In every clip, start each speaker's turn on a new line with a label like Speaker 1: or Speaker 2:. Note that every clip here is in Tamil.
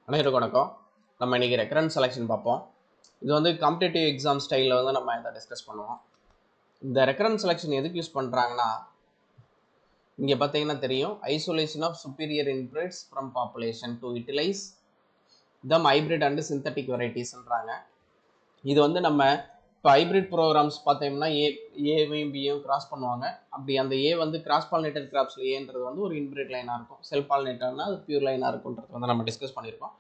Speaker 1: அனைவருக்கும் வணக்கம். நம்ம இன்றைக்கி ரெக்கரன்ஸ் செலெக்ஷன் பார்ப்போம். இது வந்து காம்படேட்டிவ் எக்ஸாம் ஸ்டைலில் வந்து நம்ம இதை டிஸ்கஸ் பண்ணுவோம். இந்த ரெக்கரன்ஸ் செலெக்ஷன் எதுக்கு யூஸ் பண்ணுறாங்கன்னா, இங்கே பார்த்தீங்கன்னா தெரியும், isolation of superior inbreds from population to utilize them hybrid and synthetic வெரைட்டிஸ்ன்றாங்க. இது வந்து நம்ம இப்போ ஹைப்ரிட் ப்ரோக்ராம்ஸ் பார்த்தோம்னா ஏவையும் பியும் கிராஸ் பண்ணுவாங்க. அப்படி அந்த ஏ வந்து கிராஸ் பாலினேட்டட் கிராப்ஸில் ஏன்றது வந்து ஒரு இன்பிரிட் லைனாக இருக்கும். செல்ஃப் பாலினேட்டர்னா அது பியூர் லைனாக இருக்குன்றது வந்து நம்ம டிஸ்கஸ் பண்ணியிருக்கோம்.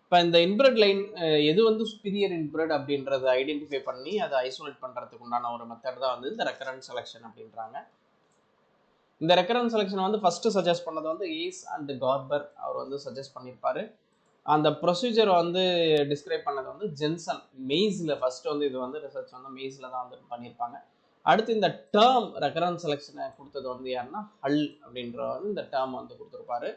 Speaker 1: இப்போ இந்த இன்பிரிட் லைன் எது வந்து சுப்பீரியர் இன்பிரிட் அப்படின்றத ஐடென்டிஃபை பண்ணி அதை ஐசோலேட் பண்ணுறதுக்கு உண்டான ஒரு மெத்தட் தான் வந்து இந்த ரெக்கரன்ஸ் செலெக்ஷன் அப்படின்றாங்க. இந்த ரெக்கரன்ஸ் செலெக்ஷன் வந்து ஃபஸ்ட்டு சஜஸ்ட் பண்ணது வந்து ஈஸ் அண்ட் கார்பர் அவர் வந்து சஜஸ்ட் பண்ணியிருப்பாரு. அந்த ப்ரொசீஜர் வந்து டிஸ்கிரைப் பண்ணது வந்து ஜென்சன் மெய்ஸில் ஃபஸ்ட்டு வந்து இது வந்து ரிசர்ச் வந்து மெய்ஸில் தான் வந்து பண்ணியிருப்பாங்க. அடுத்து இந்த டேர்ம் ரெக்கரன்ஸ் செலெக்ஷனை கொடுத்தது வந்து யாருன்னா ஹல் அப்படின்ற வந்து இந்த டேர்ம் வந்து கொடுத்துருப்பாரு.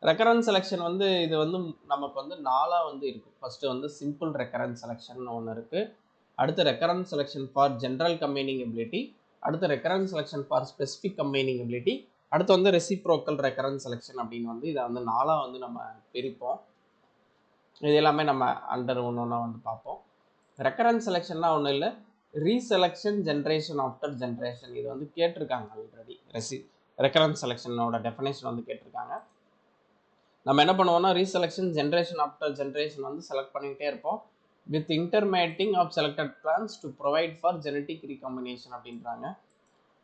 Speaker 1: ரெக்கரன்ஸ் செலெக்ஷன் வந்து இது வந்து நமக்கு வந்து நாலாக வந்து இருக்குது. ஃபஸ்ட்டு வந்து சிம்பிள் ரெக்கரன்ஸ் செலெக்ஷன் ஒன்று இருக்குது. அடுத்து recurrence selection for general combining ability, அடுத்து recurrence selection for specific combining ability, அடுத்து வந்து ரெசிப்ரோக்கல் ரெக்கரன்ஸ் செலெக்ஷன் அப்படின்னு வந்து இதை வந்து நாலாக வந்து நம்ம பிரிப்போம். இது எல்லாமே நம்ம அண்டர் ஒன்று வந்து பார்ப்போம். ரெக்கரன்ஸ் செலெக்ஷன்னா ஒன்றும் இல்லை, ரீசெலெக்ஷன் ஜென்ரேஷன் ஆஃப்டர் ஜென்ரேஷன். இது வந்து கேட்டிருக்காங்க ஆல்ரெடி. ரெக்கரன்ஸ் செலெக்ஷனோட டெஃபினேஷன் வந்து கேட்டிருக்காங்க. நம்ம என்ன பண்ணுவோம்னா ரீசெலெக்ஷன் ஜென்ரேஷன் ஆஃப்டர் ஜென்ரேஷன் வந்து செலக்ட் பண்ணிக்கிட்டே இருப்போம் with intermating of selected plants to provide for genetic recombination அப்படின்றாங்க.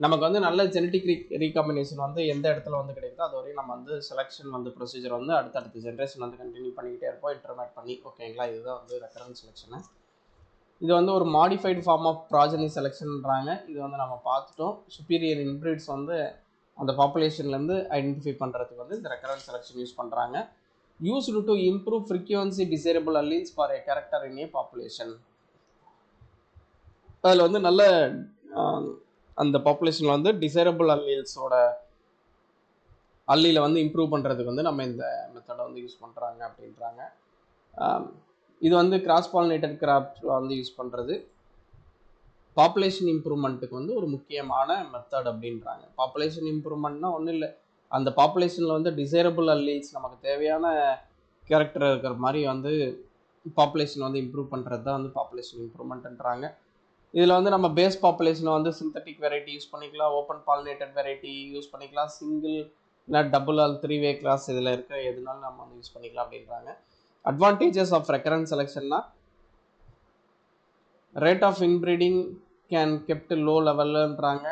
Speaker 1: நமக்கு வந்து நல்ல ஜெனட்டிக் ரீகாம்பினேஷன் வந்து எந்த இடத்துல வந்து கிடைக்குதோ அது வரையும் நம்ம வந்து செலெக்ஷன் வந்து ப்ரொசீஜர் வந்து அடுத்தடுத்த ஜென்ரேஷன் வந்து கண்டினியூ பண்ணிக்கிட்டே இருப்போம், இன்டர்மேட் பண்ணி. ஓகேங்களா, இதுதான் வந்து ரெக்கரன்ஸ் செலெக்ஷனு. இது வந்து ஒரு மாடிஃபைடு ஃபார்ம் ஆஃப் ப்ராஜனி செலெக்ஷன்ன்றாங்க. இது வந்து நம்ம பார்த்துட்டோம். சுப்பீரியர் இன்பிரிட்ஸ் வந்து அந்த பாப்புலேஷன்லேருந்து ஐடென்டிஃபை பண்ணுறதுக்கு வந்து இந்த ரெக்கரன்ஸ் செலெக்ஷன் யூஸ் பண்ணுறாங்க. Used to improve frequency desirable alleles for a character in A population. அதில் வந்து நல்ல அந்த பாப்புலேஷனில் வந்து டிசைரபிள் அல்லீல்ஸோட அல்லீலை வந்து இம்ப்ரூவ் பண்ணுறதுக்கு வந்து நம்ம இந்த மெத்தடை வந்து யூஸ் பண்ணுறாங்க அப்படின்றாங்க. இது வந்து கிராஸ் பாலினேட்டட் கிராப்ஸ் வந்து யூஸ் பண்ணுறது பாப்புலேஷன் இம்ப்ரூவ்மெண்ட்டுக்கு வந்து ஒரு முக்கியமான மெத்தட் அப்படின்றாங்க. பாப்புலேஷன் இம்ப்ரூவ்மெண்ட்னா ஒன்றும் இல்லை, அந்த பாப்புலேஷனில் வந்து டிசைரபிள் அல்லீல்ஸ் நமக்கு தேவையான கேரக்டர் இருக்கிற மாதிரி வந்து பாப்புலேஷன் வந்து இம்ப்ரூவ் பண்ணுறது தான் வந்து பாப்புலேஷன் இம்ப்ரூவ்மெண்ட்ன்றாங்க. இதில் வந்து நம்ம பேஸ் பாப்புலேஷனை வந்து சிந்தட்டிக் வெரைட்டி யூஸ் பண்ணிக்கலாம், ஓப்பன் பாலினேட்டட் வெரைட்டி யூஸ் பண்ணிக்கலாம், சிங்கிள் இல்லை டபுள் ஆல் 3-வே கிளாஸ் இதில் இருக்க எதுனாலும் நம்ம வந்து யூஸ் பண்ணிக்கலாம் அப்படின்றாங்க. அட்வான்டேஜஸ் ஆஃப் ரெக்கரன்ஸ் செலெக்ஷன்னா rate of inbreeding can kept low லெவல்ன்றாங்க.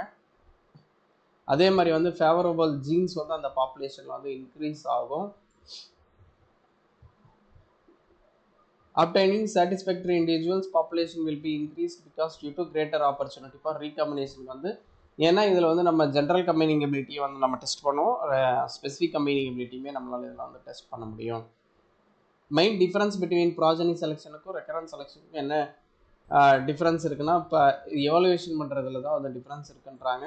Speaker 1: அதே மாதிரி வந்து ஃபேவரபிள் ஜீன்ஸ் வந்து அந்த பாப்புலேஷன் வந்து இன்க்ரீஸ் ஆகும். Obtaining satisfactory individuals population will be increased because due to greater opportunity for recombination வந்து ஏன்னா இதில் வந்து நம்ம ஜென்ரல் கம்பைனிங் எபிலிட்டியை வந்து நம்ம டெஸ்ட் பண்ணுவோம், ஸ்பெசிஃபிக் கம்பைனிங் எபிலிட்டியுமே நம்மளால் இதில் வந்து டெஸ்ட் பண்ண முடியும். மெயின் டிஃப்ரென்ஸ் பிட்வீன் ப்ராஜனி செலெக்ஷனுக்கும் ரெக்கரன்ஸ் செலெக்ஷனுக்கும் என்ன டிஃப்ரென்ஸ் இருக்குன்னா, இப்போ எவாலுவேஷன் பண்ணுறதுல தான் அந்த டிஃப்ரென்ஸ் இருக்குன்றாங்க.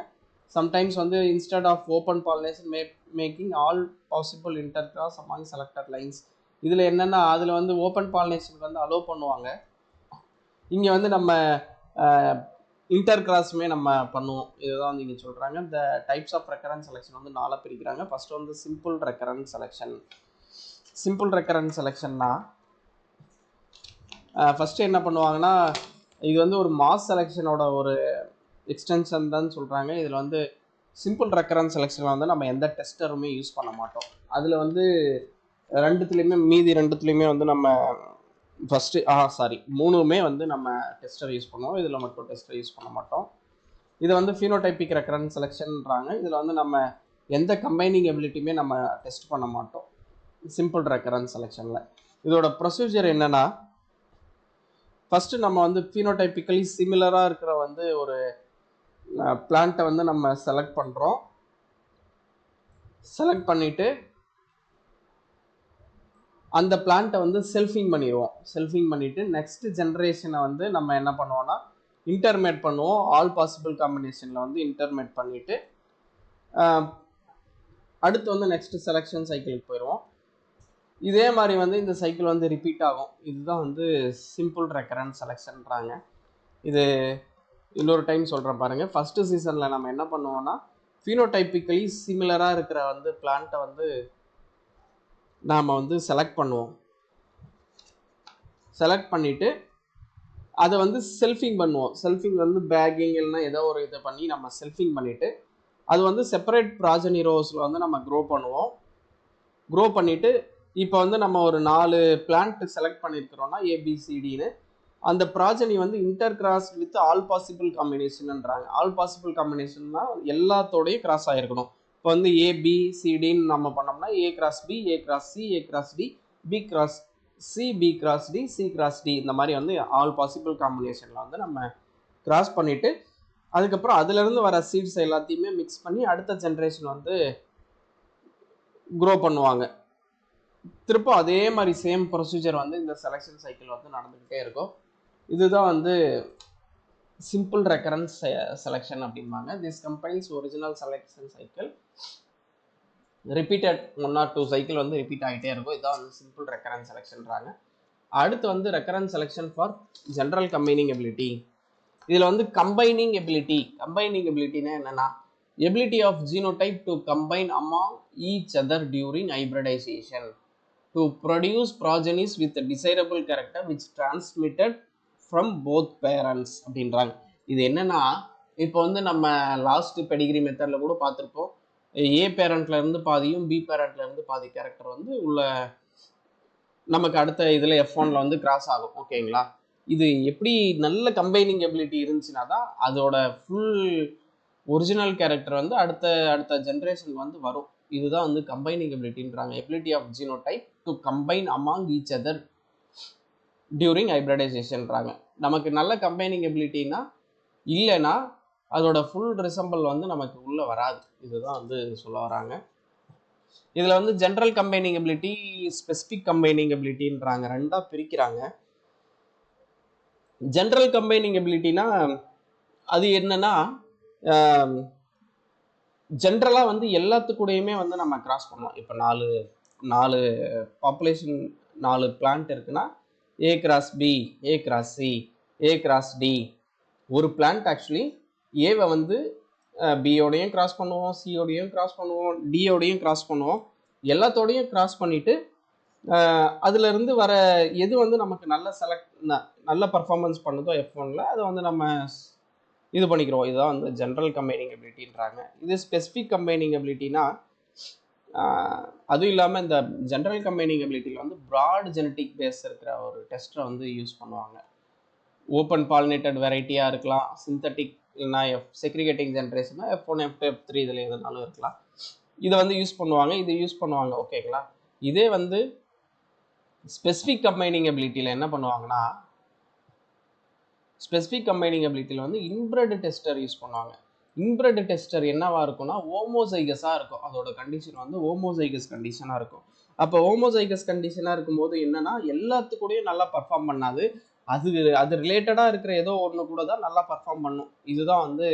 Speaker 1: சம்டைம்ஸ் வந்து instead of open pollination making all possible inter cross among selected lines. இதில் என்னென்னா அதில் வந்து ஓப்பன் பாலினேஷனுக்கு வந்து அலோவ் பண்ணுவாங்க, இங்கே வந்து நம்ம இன்டர் கிராஸுமே நம்ம பண்ணுவோம். இதுதான் வந்து இங்கே சொல்கிறாங்க. இந்த டைப்ஸ் ஆஃப் ரெக்கரன்ஸ் செலெக்ஷன் வந்து 4 பிரிக்கிறாங்க. ஃபஸ்ட்டு வந்து simple recurrent selection. Simple recurrent செலெக்ஷன்னா ஃபஸ்ட்டு என்ன பண்ணுவாங்கன்னா, இது வந்து ஒரு மாஸ் செலெக்ஷனோட ஒரு எக்ஸ்டென்ஷன் தான் சொல்கிறாங்க. இதில் வந்து சிம்பிள் ரெக்கரன்ஸ் செலெக்ஷனில் வந்து நம்ம எந்த டெஸ்டருமே யூஸ் பண்ண மாட்டோம். அதில் வந்து மீதி ரெண்டுத்துலேயுமே வந்து நம்ம ஃபஸ்ட்டு மூணுமே வந்து நம்ம டெஸ்டர் யூஸ் பண்ணுவோம். இதில் மட்டும் டெஸ்டர் யூஸ் பண்ண மாட்டோம். இது வந்து ஃபீனோடைபிக் ரெக்கரன்ஸ் செலெக்ஷன்ன்றாங்க. இதில் வந்து நம்ம எந்த கம்பைனிங் எபிலிட்டியுமே நம்ம டெஸ்ட் பண்ண மாட்டோம் சிம்பிள் ரெக்கரன்ஸ் செலெக்ஷனில். இதோட ப்ரொசீஜர் என்னென்னா, ஃபஸ்ட்டு நம்ம வந்து ஃபீனோடைப்பிக்கலி சிமிலராக இருக்கிற வந்து ஒரு பிளான்ட்டை வந்து நம்ம செலக்ட் பண்ணுறோம். செலக்ட் பண்ணிவிட்டு அந்த பிளான்ட்டை வந்து செல்ஃபிங் பண்ணிடுவோம். செல்ஃபிங் பண்ணிவிட்டு நெக்ஸ்ட் ஜென்ரேஷனை வந்து நம்ம என்ன பண்ணுவோம்னா இன்டர்மேட் பண்ணுவோம். ஆல் பாசிபிள் காம்பினேஷனில் வந்து இன்டர்மேட் பண்ணிவிட்டு அடுத்து வந்து நெக்ஸ்ட் செலெக்ஷன் சைக்கிளுக்கு போயிடுவோம். இதே மாதிரி வந்து இந்த சைக்கிள் வந்து ரிப்பீட் ஆகும். இதுதான் வந்து சிம்பிள் ரெக்கரன்ஸ் செலெக்ஷன்றாங்க. இது இன்னொரு டைம் சொல்கிறேன் பாருங்கள். ஃபஸ்ட்டு சீசனில் நம்ம என்ன பண்ணுவோம்னா ஃபீனோடைப்பிக்கலி சிமிலராக இருக்கிற வந்து பிளான்ட்டை வந்து நாம் வந்து செலக்ட் பண்ணுவோம். செலக்ட் பண்ணிவிட்டு அதை வந்து செல்ஃபிங் பண்ணுவோம். செல்ஃபிங் வந்து பேக்கிங் இல்லைன்னா ஏதோ ஒரு இதை பண்ணி நம்ம செல்ஃபிங் பண்ணிவிட்டு அது வந்து செப்பரேட் ப்ராஜனி ரோஸில் வந்து நம்ம க்ரோ பண்ணுவோம். க்ரோ பண்ணிவிட்டு இப்போ வந்து நம்ம ஒரு 4 பிளான்ட் செலக்ட் பண்ணியிருக்கிறோன்னா ஏபிசிடின்னு, அந்த ப்ராஜனி வந்து inter cross with all possible காம்பினேஷன்ன்றாங்க. ஆல் பாசிபிள் காம்பினேஷன்னா எல்லாத்தோடையும் கிராஸ் ஆகிருக்கணும். இப்போ வந்து ஏபிசிடின்னு நம்ம பண்ணோம்னா A cross B, A cross C, A cross D, B cross C, B cross D, C cross D, இந்த மாதிரி வந்து ஆல் பாசிபிள் காம்பினேஷனில் வந்து நம்ம கிராஸ் பண்ணிவிட்டு அதுக்கப்புறம் அதுலேருந்து வர சீட்ஸ் எல்லாத்தையுமே மிக்ஸ் பண்ணி அடுத்த ஜென்ரேஷன் வந்து க்ரோ பண்ணுவாங்க. திரும்ப அதே மாதிரி சேம் ப்ரொசீஜர் வந்து இந்த செலெக்ஷன் சைக்கிள் வந்து நடந்துக்கிட்டே இருக்கும். இதுதான் வந்து சிம்பிள் ரெக்கரன்ஸ் செலெக்ஷன் அப்படிம்பாங்க. This combines original selection cycle repeated 1 or 2 cycle வந்து ரிப்பீட் ஆகிட்டே இருக்கும். இதுதான் வந்து சிம்பிள் ரெக்கரன்ஸ் செலெக்ஷன்றாங்க. அடுத்து வந்து recurrent selection for general combining ability. இதில் வந்து கம்பைனிங் எபிலிட்டினா என்னன்னா ability of genotype to combine among each other during hybridization to produce progenies with desirable character which transmitted from both parents அப்படின்றாங்க. இது என்னன்னா இப்போ வந்து நம்ம லாஸ்ட் பெடிகிரி மெத்தடில் கூட பார்த்துருப்போம். ஏ பேரண்ட்ல இருந்து பாதியும் பி பேரண்ட்ல இருந்து பாதி கேரக்டர் வந்து உள்ள நமக்கு அடுத்த இதில் F1ல வந்து கிராஸ் ஆகும். ஓகேங்களா? இது எப்படி நல்ல கம்பைனிங் எபிலிட்டி இருந்துச்சுன்னா தான் அதோட ஃபுல் ஒரிஜினல் கேரக்டர் வந்து அடுத்த ஜென்ரேஷனுக்கு வந்து வரும். இதுதான் வந்து கம்பைனிங் எபிலிட்டின்றாங்க. Ability of genotype to combine among each other during ஹைபிரிடைசேஷன்றாங்க. நமக்கு நல்ல கம்பைனிங் எபிலிட்டினா இல்லைன்னா அதோட ஃபுல் ரிசம்பிள் வந்து நமக்கு உள்ள வராது. இதுதான் வந்து சொல்ல வராங்க. இதில் வந்து general combining ability, specific combining எபிலிட்டின்றாங்க. ரெண்டாக பிரிக்கிறாங்க. ஜென்ரல் கம்பைனிங் எபிலிட்டினா அது என்னன்னா ஜென்ரலாக வந்து எல்லாத்துக்கூடையுமே வந்து நம்ம கிராஸ் பண்ணுவோம். இப்போ நாலு பாப்புலேஷன் 4 பிளான்ட் இருக்குன்னா A cross B, A cross C, A cross D. ஒரு பிளான்ட் ஆக்சுவலி ஏவை வந்து பியோடையும் கிராஸ் பண்ணுவோம், சியோடையும் கிராஸ் பண்ணுவோம், டியோடையும் கிராஸ் பண்ணுவோம். எல்லாத்தோடையும் கிராஸ் பண்ணிவிட்டு அதுலேருந்து வர எது வந்து நமக்கு நல்ல பர்ஃபார்மன்ஸ் பண்ணுதோ F1ல அதை வந்து நம்ம இது பண்ணிக்கிறோம். இதுதான் வந்து ஜென்ரல் கம்பைனிங் எபிலிட்டின்றாங்க. இது ஸ்பெசிஃபிக் கம்பைனிங் எபிலிட்டினா அதுவும் இல்லாமல் இந்த ஜென்ரல் கம்பைனிங் எபிலிட்டியில் வந்து ப்ராட் ஜெனட்டிக் பேஸ் இருக்கிற ஒரு டெஸ்ட்டை வந்து யூஸ் பண்ணுவாங்க. ஓப்பன் பாலினேட்டட் வெரைட்டியாக இருக்கலாம், சிந்தட்டிக் இல்லைனா செக்ரிகேட்டிங் ஜென்ரேஷன்னா F1, F2, F3 இதில் எதுனாலும் இருக்கலாம். இதை வந்து யூஸ் பண்ணுவாங்க. ஓகேங்களா? இதே வந்து ஸ்பெசிஃபிக் கம்பைனிங் எபிலிட்டியில் என்ன பண்ணுவாங்கன்னா ஸ்பெசிஃபிக் கம்பைனிங் எபிலிட்டியில் வந்து இன்பிரெட் டெஸ்டர் யூஸ் பண்ணுவாங்க. இன்பிரெட் டெஸ்டர் என்னவா இருக்கும்னா ஹோமோசைகஸாக இருக்கும். அதோட கண்டிஷன் வந்து ஹோமோசைகஸ் கண்டிஷனாக இருக்கும். அப்போ ஹோமோசைகஸ் கண்டிஷனாக இருக்கும்போது என்னன்னா எல்லாத்துக்கூடையும் நல்லா பர்ஃபார்ம் பண்ணாது. அது ரிலேட்டடாக இருக்கிற ஏதோ ஒன்று கூட தான் நல்லா பர்ஃபார்ம் பண்ணும். இதுதான் வந்து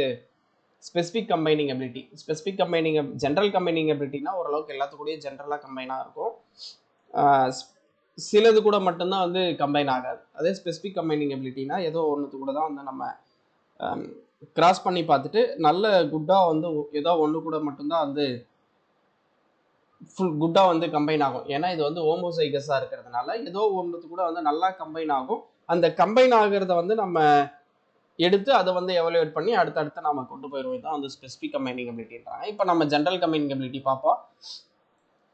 Speaker 1: specific combining ability. General combining எபிலிட்டினா ஓரளவுக்கு எல்லாத்துக்கூடயும் ஜென்ரலாக கம்பைனாக இருக்கும். சிலது கூட மட்டும்தான் வந்து கம்பைன் ஆகாது. அதே ஸ்பெசிஃபிக் கம்பைனிங் எபிலிட்டினா ஏதோ ஒன்றுத்து கூட தான் வந்து நம்ம கிராஸ் பண்ணி பார்த்துட்டு நல்ல குட்டாக வந்து ஏதோ ஒன்று கூட மட்டும்தான் வந்து ஃபுல் குட்டாக வந்து கம்பைன் ஆகும். ஏன்னா இது வந்து ஹோமோசைகஸாக இருக்கிறதுனால ஏதோ ஒன்றுத்து கூட வந்து நல்லா கம்பைன் ஆகும். அந்த கம்பைன் ஆகிறத வந்து நம்ம எடுத்து அதை வந்து எவலுவேட் பண்ணி அடுத்தடுத்து நம்ம கொண்டு போயிடுவோம். இதுதான் வந்து ஸ்பெசிஃபிக் கம்பைனிங் எபிலிட்டின்றாங்க. இப்போ நம்ம ஜென்ரல் கம்பைனிங் எபிலிட்டி பார்ப்போம்.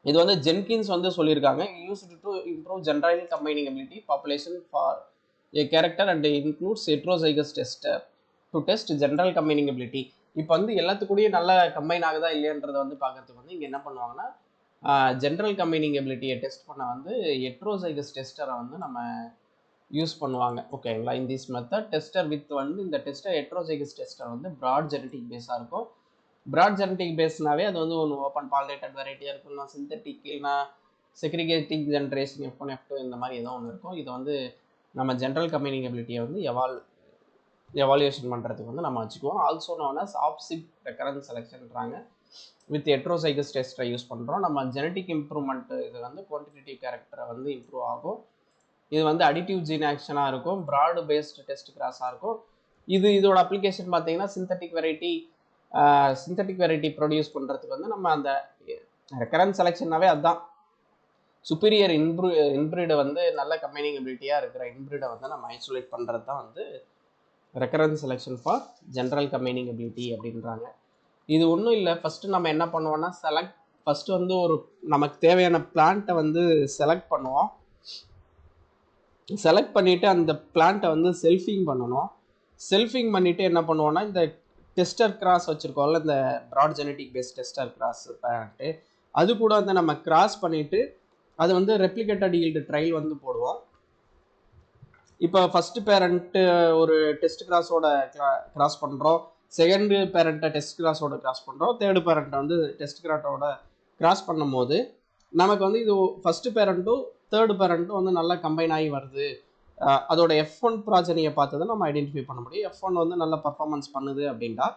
Speaker 1: இது வந்து ஜென்கின்ஸ் வந்து சொல்லியிருக்காங்க. Used to improve general combining ability population for a character and includes heterozygous tester to test general combining ability. இப்போ வந்து எல்லாத்துக்கூடயும் நல்ல கம்பைன் ஆகுதா இல்லையன்றதை வந்து பார்க்கறதுக்கு வந்து இங்கே என்ன பண்ணுவாங்கன்னா ஜென்ரல் கம்பைனிங் எபிலிட்டியை டெஸ்ட் பண்ண வந்து ஹெட்ரோசைகஸ் டெஸ்டரை வந்து நம்ம யூஸ் பண்ணுவாங்க. ஓகேங்களா? In this method tester with வந்து இந்த டெஸ்டர் ஹெட்ரோசைகஸ் டெஸ்டர் வந்து ப்ராட் ஜெனட்டிக் பேஸாக இருக்கும். ப்ராட் ஜெனட்டிக் பேஸ்னாவே அது வந்து ஒன்று ஓப்பன் பாலினேட்டட் வெரைட்டியாக இருக்கும்னா சிந்தட்டிக் இல்லைனா செக்ரிகேட்டிங் ஜென்ரேஷன் F1, F2 இந்த மாதிரி ஏதோ ஒன்று இருக்கும். இதை வந்து நம்ம ஜென்ரல் கம்பைனிங் எபிலிட்டியை வந்து எவாலுவேஷன் பண்ணுறதுக்கு வந்து நம்ம வச்சுக்குவோம். Also known as half sib recurrent செலெக்ஷன்றாங்க. வித் ஹெட்ரோசைகஸ் டெஸ்ட்டை யூஸ் பண்ணுறோம். நம்ம ஜெனட்டிக் இம்ப்ரூவ்மெண்ட் இது வந்து குவான்டிடேட்டிவ் கேரக்டரை வந்து இம்ப்ரூவ் ஆகும். இது வந்து அடிட்டிவ் ஜீன் ஆக்ஷனாக இருக்கும். ப்ராடு பேஸ்டு டெஸ்ட் கிராஸாக இருக்கும். இதோட அப்ளிகேஷன் பார்த்தீங்கன்னா சிந்தட்டிக் வெரைட்டி ப்ரொடியூஸ் பண்ணுறதுக்கு வந்து நம்ம அந்த ரெக்கரன்ஸ் செலெக்ஷன்னாவே அதுதான். சுப்பீரியர் இன்பிரீடை வந்து நல்ல கம்பைனிங் எபிலிட்டியாக இருக்கிற இன்பிரீடை வந்து நம்ம ஐசோலேட் பண்ணுறது தான் வந்து recurrent selection for general combining ability அப்படின்றாங்க. இது ஒன்றும் இல்லை, ஃபஸ்ட்டு நம்ம என்ன பண்ணுவோம்னா ஃபஸ்ட்டு வந்து ஒரு நமக்கு தேவையான பிளான்ட்டை வந்து செலக்ட் பண்ணுவோம். செலக்ட் பண்ணிவிட்டு அந்த பிளான்ட்டை வந்து செல்ஃபிங் பண்ணணும். செல்ஃபிங் பண்ணிவிட்டு என்ன பண்ணுவோன்னா இந்த டெஸ்டர் கிராஸ் வச்சுருக்கோம்ல, இந்த broad genetic based tester cross plant, அது கூட வந்து நம்ம கிராஸ் பண்ணிவிட்டு அது வந்து ரெப்ளிகேட்டட் ஈல்டு ட்ரையல் வந்து போடுவோம். இப்போ ஃபஸ்ட்டு பேரண்ட்டு ஒரு டெஸ்ட் கிராஸோட கிராஸ் பண்ணுறோம், செகண்டு பேரண்ட்டை டெஸ்ட் கிராஸோட கிராஸ் பண்ணுறோம், தேர்டு பேரண்ட்டை வந்து டெஸ்ட் கிராஸோட கிராஸ் பண்ணும் போது நமக்கு வந்து இது ஃபஸ்ட்டு பேரண்ட்டும் தேர்டு பேரண்ட்டும் வந்து நல்லா கம்பைன் ஆகி வருது. அதோட F1 ப்ராஜனியை பார்த்து தான் நம்ம ஐடென்டிஃபை பண்ண முடியும். F1 வந்து நல்ல பர்ஃபார்மன்ஸ் பண்ணுது அப்படின்ட்டா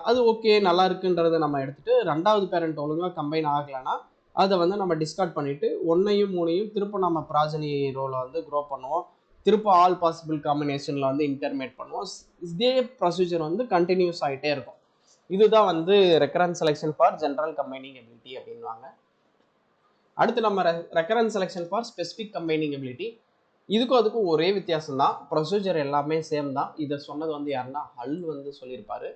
Speaker 1: அது ஓகே நல்லா இருக்குன்றதை நம்ம எடுத்துகிட்டு, ரெண்டாவது பேரண்ட் ஒழுங்காக கம்பைன் ஆகலைன்னா அதை வந்து நம்ம டிஸ்கார்ட் பண்ணிவிட்டு 1ஐயும் 3ஐயும் திரும்ப நம்ம ப்ராஜனி ரோலை வந்து க்ரோ பண்ணுவோம். திரும்ப ஆல் பாசிபிள் காம்பினேஷனில் வந்து இன்டர்மேட் பண்ணுவோம். இதே ப்ரொசீஜர் வந்து கண்டினியூஸ் ஆகிட்டே இருக்கும். இதுதான் வந்து recurrent selection for general combining ability அப்படின்வாங்க. அடுத்து நம்ம recurrence selection for specific combining ability. இதுக்கும் அதுக்கும் ஒரே வித்தியாசம் தான், ப்ரொசீஜர் எல்லாமே சேம் தான். இதை சொன்னது வந்து யாருன்னா ஹல் வந்து சொல்லியிருப்பாரு.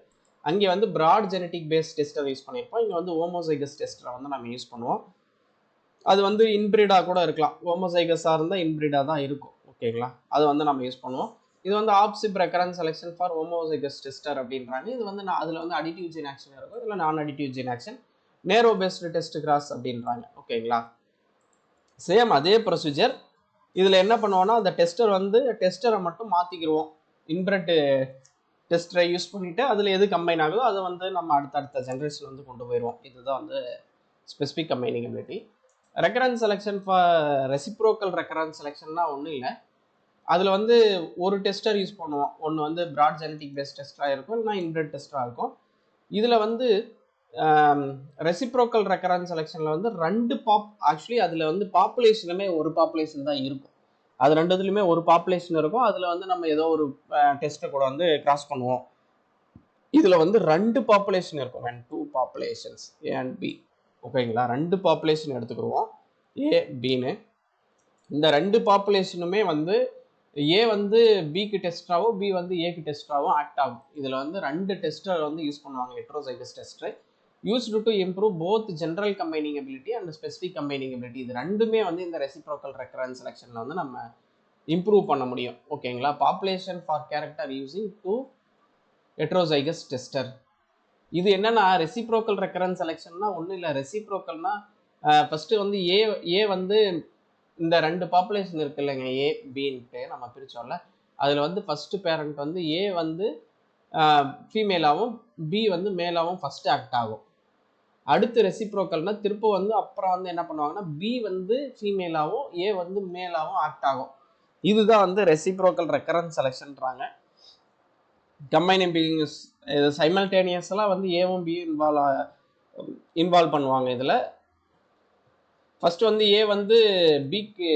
Speaker 1: அங்கே வந்து broad genetic based tester use பண்ணியிருப்போம், இங்கே வந்து ஹோமோசைகஸ் டெஸ்டரை வந்து நம்ம யூஸ் பண்ணுவோம். அது வந்து இன்பிரீடாக கூட இருக்கலாம், ஹோமோசைகஸாக இருந்தால் இன்பிரீடாக தான் இருக்கும். ஓகேங்களா, அது வந்து நம்ம யூஸ் பண்ணுவோம். இது வந்து half sib recurrent selection for homozygous tester அப்படின்றாங்க. இது வந்து அதில் வந்து அடிட்டிவ் ஜீன் ஆக்ஷன் இருக்கும், இதில் நான் அடிட்டிவ் ஜீன் ஆக்ஷன், நேரோ பேஸ்டு டெஸ்ட் கிராஸ் அப்படின்றாங்க. ஓகேங்களா, சேம் அதே ப்ரொசீஜர். இதில் என்ன பண்ணுவோன்னா அந்த டெஸ்டரை மட்டும் மாற்றிக்கிடுவோம். இன்பிரெட் டெஸ்டரை யூஸ் பண்ணிவிட்டு அதில் எது கம்பைன் ஆகுதோ அதை வந்து நம்ம அடுத்த ஜென்ரேஷன் வந்து கொண்டு போயிடுவோம். இதுதான் வந்து specific combining ability. Recurrent selection for reciprocal recurrent செலெக்ஷன்னா ஒன்றும் இல்லை, அதில் வந்து ஒரு டெஸ்டர் யூஸ் பண்ணுவோம். ஒன்று வந்து ப்ராட் ஜெனட்டிக் பேஸ்ட் டெஸ்டராக இருக்கும், இல்லைனா இன்பிரெட் டெஸ்டராக இருக்கும். இதில் வந்து ரெசிப்ரோக்கல் ரெக்கரன்ஸ் செலெக்ஷனில் வந்து ஆக்சுவலி அதில் வந்து பாப்புலேஷனுமே ஒரு பாப்புலேஷன் தான் இருக்கும். அது ரெண்டுத்துலையுமே ஒரு பாப்புலேஷன் இருக்கும். அதில் வந்து நம்ம ஏதோ ஒரு டெஸ்ட்டை கூட வந்து கிராஸ் பண்ணுவோம். இதில் வந்து 2 பாப்புலேஷன் இருக்கும், when 2 populations A and B. ஓகேங்களா, 2 பாப்புலேஷன் எடுத்துக்கிடுவோம், A Bன்னு. இந்த 2 பாப்புலேஷனுமே வந்து A வந்து Bக்கு டெஸ்டாகவும் B வந்து Aக்கு டெஸ்டாகவும் ஆக்ட் ஆகும். இதில் வந்து 2 டெஸ்டர் வந்து யூஸ் பண்ணுவாங்க, heterozygous tester, used to improve both general combining ability and specific combining ability. இது ரெண்டுமே வந்து இந்த ரெசிப்ரோக்கல் ரெக்கரன்ஸ் செலெக்ஷனில் வந்து நம்ம இம்ப்ரூவ் பண்ண முடியும். ஓகேங்களா, population for character using 2 heterozygous tester. இது என்னன்னா ரெசிப்ரோக்கல் ரெக்கரன்ஸ் செலெக்ஷன்னா ஒன்றும் இல்லை. ரெசிப்ரோக்கல்னா ஃபஸ்ட்டு வந்து ஏ வந்து இந்த 2 பாப்புலேஷன் இருக்கு இல்லைங்க, A Bன்ட்டு நம்ம பிரித்தோம்ல, அதில் வந்து ஃபஸ்ட்டு பேரண்ட் வந்து A வந்து ஃபீமேலாகவும் B வந்து மேலாகவும் ஃபஸ்ட்டு ஆக்ட் ஆகும். அடுத்து ரெசிப்ரோக்கல்னா திரும்ப வந்து அப்புறம் வந்து என்ன பண்ணுவாங்கன்னா B வந்து ஃபீமேலாகவும் A வந்து மேலாகவும் ஆக்ட் ஆகும். இதுதான் வந்து ரெசிப்ரோக்கல் ரெக்கரன்ஸ் செலெக்ஷன்றாங்க. கம்பைனிங் பீயிங்ஸ் இது சைமல்டேனியஸெல்லாம் வந்து ஏவும் B இன்வால்வ் பண்ணுவாங்க. இதில் ஃபஸ்ட்டு வந்து A வந்து பிக்கு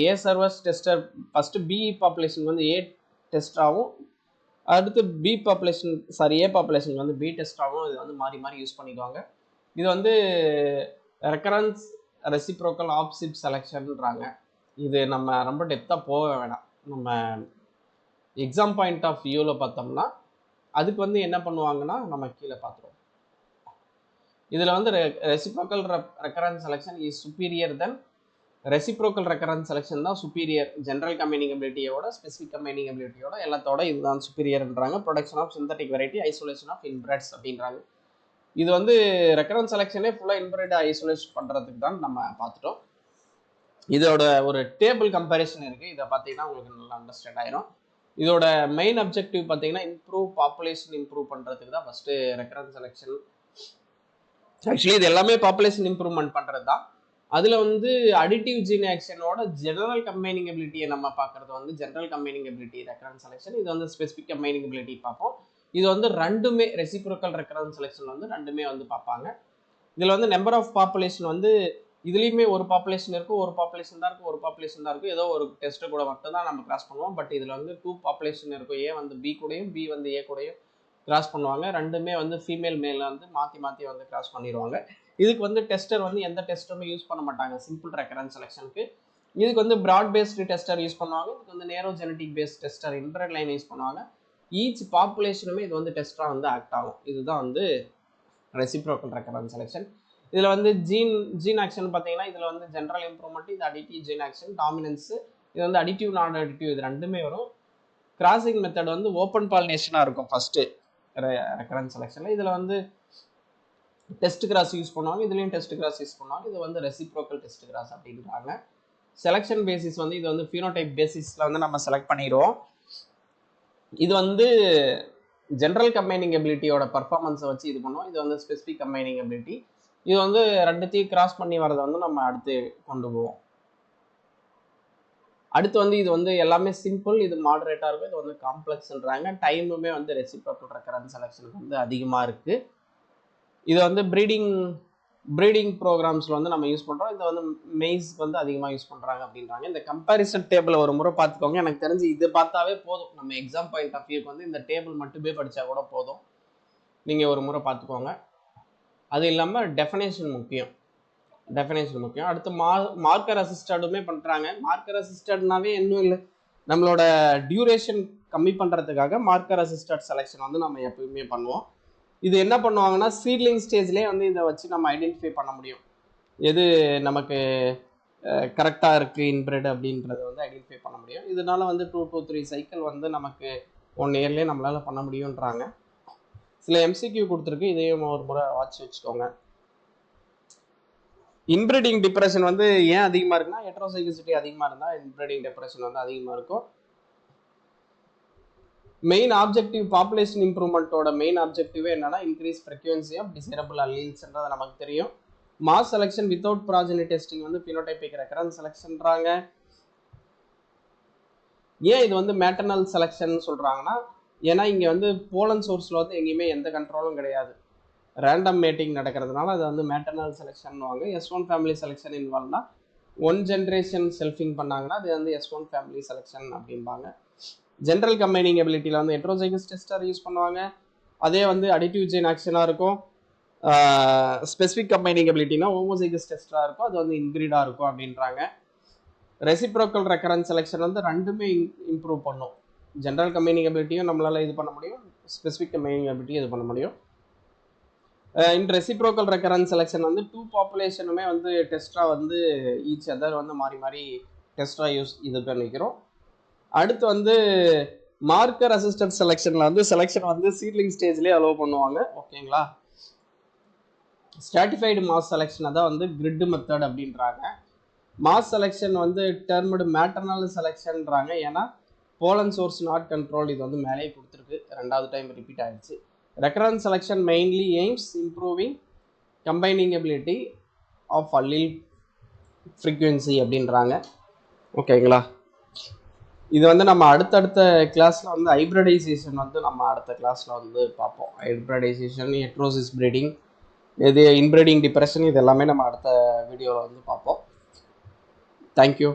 Speaker 1: A servers tester first B population வந்து A டெஸ்டாகவும், அடுத்து A பாப்புலேஷன் வந்து B டெஸ்டாகவும் இது வந்து மாறி மாறி யூஸ் பண்ணிக்குவாங்க. இது வந்து ரெக்கரன்ஸ் ரெசிப்ரோக்கல் ஆப்சிப் செலெக்ஷன்றாங்க. இது நம்ம ரொம்ப டெப்த்தாக போக வேணாம். நம்ம எக்ஸாம் பாயிண்ட் ஆஃப் வியூவில் பார்த்தோம்னா அதுக்கு வந்து என்ன பண்ணுவாங்கன்னா நம்ம கீழே பார்த்துருவோம். இதில் வந்து reciprocal recurrent selection is superior than reciprocal recurrent selection தான் சுப்பீரியர். ஜென்ரல் கம்பைனிங் எபிலிட்டியோட ஸ்பெசிஃபிக் கம்பைனிங் எபிலிட்டியோட எல்லாத்தோட இதுதான் சுப்பீரியர்ன்றாங்க. Production of synthetic variety, isolation of inbreds அப்படின்றாங்க. இது வந்து ரெக்கரன்ஸ் செலெக்ஷனே ஃபுல்லாக இன்பிரெட் ஐசோலேஷன் பண்ணுறதுக்கு தான் நம்ம பார்த்துட்டோம். இதோட ஒரு டேபிள் கம்பேரிசன் இருக்குது, இதை பார்த்தீங்கன்னா உங்களுக்கு நல்லா அண்டர்ஸ்டாண்ட் ஆயிரும். இதோட மெயின் அப்ஜெக்டிவ் பார்த்தீங்கன்னா பாப்புலேஷன் இம்ப்ரூவ் பண்ணுறதுக்கு தான் ஃபஸ்ட்டு ரெக்கரன்ஸ் செலெக்ஷன். ஆக்சுவலி இது எல்லாமே பாப்புலேஷன் இம்ப்ரூவ்மெண்ட் பண்ணுறது தான். அதில் வந்து அடிட்டிவ் ஜீன் ஆக்ஷனோட ஜெனரல் கம்பைனிங் எபிலிட்டியை நம்ம பார்க்குறது வந்து general combining ability recurrent selection. இது வந்து ஸ்பெசிஃபிக் கம்பைனிங் எபிலிட்டி பார்ப்போம். இது வந்து ரெண்டுமே ரெசிப்ரோக்கல் ரெக்கரன்ஸ் செலெக்ஷன் வந்து ரெண்டுமே வந்து பார்ப்பாங்க. இதில் வந்து நம்பர் ஆஃப் பாப்புலேஷன் வந்து இதுலேயுமே ஒரு பாப்புலேஷன் இருக்கும், ஒரு பாப்புலேஷன் தான் இருக்கும், ஏதோ ஒரு டெஸ்ட்டு கூட மட்டும் தான் நம்ம கிராஸ் பண்ணுவோம். பட் இதில் வந்து 2 பாப்புலேஷன் இருக்கும், A வந்து B கூடயும் B வந்து A கூடயும் கிராஸ் பண்ணுவாங்க. ரெண்டுமே வந்து ஃபீமேல் மேல வந்து மாற்றி வந்து கிராஸ் பண்ணிடுவாங்க. இதுக்கு வந்து டெஸ்டர் வந்து எந்த டெஸ்டருமே யூஸ் பண்ண மாட்டாங்க சிம்பிள் ரெக்கரன்ஸ் செலெக்ஷனுக்கு. இதுக்கு வந்து ப்ராட் பேஸ்டு டெஸ்டர் யூஸ் பண்ணுவாங்க. இதுக்கு வந்து narrow genetic based tester infrared line use பண்ணுவாங்க. ஈச் பாப்புலேஷனுமே இது வந்து டெஸ்டராக வந்து ஆக்ட் ஆகும். இதுதான் வந்து ரெசிப்ரோக்கல் ரெக்கரன்ஸ் செலெக்ஷன். இதில் வந்து ஜீன் ஆக்ஷன் பார்த்தீங்கன்னா இதில் வந்து ஜென்ரல் இம்ப்ரூவ்மெண்ட், இது அடிட்டிவ் ஜீன் ஆக்ஷன், டாமினன்ஸு, இது வந்து அடிட்டிவ் நான் அடிட்டிவ், இது ரெண்டுமே வரும். கிராசிங் மெத்தட் வந்து ஓப்பன் பாலினேஷனாக இருக்கும் ஃபஸ்ட்டு ரெக்கரன்ஸ் செலெக்ஷனில். இதில் வந்து டெஸ்ட் கிராஸ் யூஸ் பண்ணுவாங்க, இதுலேயும் டெஸ்ட் கிராஸ் யூஸ் பண்ணுவாங்க. இது வந்து ரெசிப்ரோக்கல் டெஸ்ட் கிராஸ் அப்படின்றாங்க. செலெக்ஷன் பேசிஸ் வந்து இது வந்து ஃபினோடைப் பேசிஸில் வந்து நம்ம செலக்ட் பண்ணிடுவோம். இது வந்து ஜென்ரல் கம்பைனிங் எபிலிட்டியோட பர்ஃபார்மன்ஸை வச்சு இது பண்ணுவோம். இது வந்து ஸ்பெசிஃபிக் கம்பைனிங் எபிலிட்டி. இது வந்து ரெண்டுத்தையும் கிராஸ் பண்ணி வரதை வந்து நம்ம அடுத்து கொண்டு போவோம். அடுத்து வந்து இது வந்து எல்லாமே சிம்பிள், இது மாடரேட்டாக இருக்கும். இது வந்து காம்ப்ளெக்ஸ்ன்றாங்க. டைமுமே வந்து ரெசிப்ரோக்கல் ரெக்கரன்ஸ் செலெக்ஷனுக்கு வந்து அதிகமாக இருக்குது. இது வந்து ப்ரீடிங் ப்ரோக்ராம்ஸில் வந்து நம்ம யூஸ் பண்ணுறோம். இதை வந்து மெய்ஸ்க்கு வந்து அதிகமாக யூஸ் பண்ணுறாங்க அப்படின்றாங்க. இந்த கம்பேரிசன் டேபிளை ஒரு முறை பார்த்துக்கோங்க. எனக்கு தெரிஞ்சு இது பார்த்தாவே போதும். நம்ம எக்ஸாம் பாயிண்ட் ஆஃப் வியூக்கு வந்து இந்த டேபிள் மட்டுமே படித்தா கூட போதும். நீங்கள் ஒரு முறை பார்த்துக்கோங்க. அது இல்லாமல் டெஃபினேஷன் முக்கியம். அடுத்து மார்க்கர் அசிஸ்டடுமே பண்ணுறாங்க. மார்க்கர் அசிஸ்டட்னாவே இன்னும் இல்லை, நம்மளோட டியூரேஷன் கம்மி பண்ணுறதுக்காக மார்க்கர் அசிஸ்டட் செலெக்ஷன் வந்து நம்ம எப்பயுமே பண்ணுவோம். இது என்ன பண்ணுவாங்கன்னா சீட்லிங் ஸ்டேஜ்லேயே வந்து இதை வச்சு நம்ம ஐடென்டிஃபை பண்ண முடியும், எது நமக்கு கரெக்டாக இருக்குது இன்பிரெட் அப்படின்றத வந்து ஐடென்டிஃபை பண்ண முடியும். இதனால வந்து 2 to 3 சைக்கிள் வந்து நமக்கு 1 இயர்லேயே நம்மளால் பண்ண முடியுன்றாங்க. சில எம்சிக்யூ கொடுத்துருக்கு, இதையும் ஒரு முறை வாட்ச் வச்சுக்கோங்க. இன்பிரீடிங் டிப்ரெஷன் வந்து ஏன் அதிகமாக இருக்குன்னா ஹெட்ரோசைகோசிட்டி அதிகமாக இருந்தால் இன்பிரீடிங் டிப்ரெஷன் வந்து அதிகமாக இருக்கும். மெயின் ஆப்ஜெக்டிவ் பாப்புலேஷன் இம்ப்ரூவ்மெண்ட்டோட மெயின் ஆப்ஜெக்டிவே என்னன்னா இன்க்ரீஸ் ஃப்ரீக்வன்சி ஆஃப் டிசைரபிள் அல்லீல்ஸ்ன்றது நமக்கு தெரியும். மாஸ் செலெக்ஷன் வித்தவுட் ப்ராஜெனி டெஸ்டிங் வந்து பினோடைபிக் ரெக்கரன்ஸ் செலெக்ஷன்றாங்க. ஏன் இது வந்து மேட்டர்னல் செலெக்ஷன் சொல்கிறாங்கன்னா, ஏன்னா இங்கே வந்து போலன் சோர்ஸில் வந்து எங்கேயுமே எந்த கண்ட்ரோலும் கிடையாது, ரேண்டம் மேட்டிங் நடக்கிறதுனால அது வந்து மேட்டர்னல் செலெக்ஷன் வாங்க. S1 ஃபேமிலி செலெக்ஷன் இன்வால்வ்னா 1 ஜென்ரேஷன் செல்ஃபிங் பண்ணாங்கன்னா அது வந்து S1 ஃபேமிலி செலெக்ஷன் அப்படிம்பாங்க. ஜென்ரல் கம்பைனிங் எபிலிட்டியில் வந்து ஹெட்ரோசைகஸ் டெஸ்டர் யூஸ் பண்ணுவாங்க. அதே வந்து அடிட்டிவ் ஜெயின் ஆக்ஷனாக இருக்கும். ஸ்பெசிஃபிக் கம்பைனிங் எபிலிட்டினா ஹோமோசைகஸ் டெஸ்டராக இருக்கும், அது வந்து இன்கிரீடாக இருக்கும் அப்படின்றாங்க. ரெசிப்ரோக்கல் ரெக்கரன்ஸ் செலெக்ஷன் வந்து ரெண்டுமே இம்ப்ரூவ் பண்ணும். ஜென்ரல் கம்பைனிங் எபிலிட்டியும் நம்மளால் இது பண்ண முடியும், ஸ்பெசிஃபிக் கம்பைனிங் எபிலிட்டியும் இது பண்ண முடியும். இன் ரெசிப்ரோக்கல் ரெக்கரன்ஸ் செலெக்ஷன் வந்து 2 பாப்புலேஷனுமே வந்து டெஸ்டாக வந்து ஈச் அதர் வந்து மாறி மாறி டெஸ்டாக இது பண்ணிக்கிறோம். அடுத்து வந்து மார்க்கர் அசிஸ்டன்ட் செலெக்ஷனில் வந்து செலெக்ஷன் வந்து சீட்லிங் ஸ்டேஜ்லேயே அலோவ் பண்ணுவாங்க. ஓகேங்களா. ஸ்ட்ராட்டிஃபைடு மாஸ் செலெக்ஷனை தான் வந்து கிரிட் மெத்தட் அப்படின்றாங்க. மாஸ் செலெக்ஷன் வந்து டெர்ம்டு மேட்டர்னல் செலெக்ஷன்றாங்க. ஏன்னா போலன் சோர்ஸ் நாட் கண்ட்ரோல், இது வந்து மேலே கொடுத்துருக்கு, 2வது டைம் ரிப்பீட் ஆகிடுச்சு. Recurrence selection mainly aims improving combining ability of allele frequency அப்படின்றாங்க. ஓகேங்களா. இது வந்து நம்ம அடுத்தடுத்த கிளாஸில் வந்து ஹைப்ரிடைசேஷன் வந்து நம்ம அடுத்த கிளாஸில் வந்து பார்ப்போம். ஹைப்ரிடைசேஷன், ஹெட்ரோசிஸ் ப்ரீடிங், இது இன்பிரீடிங் டிப்ரெஷன், இது எல்லாமே நம்ம அடுத்த வீடியோவில் வந்து பார்ப்போம். தேங்க்யூ.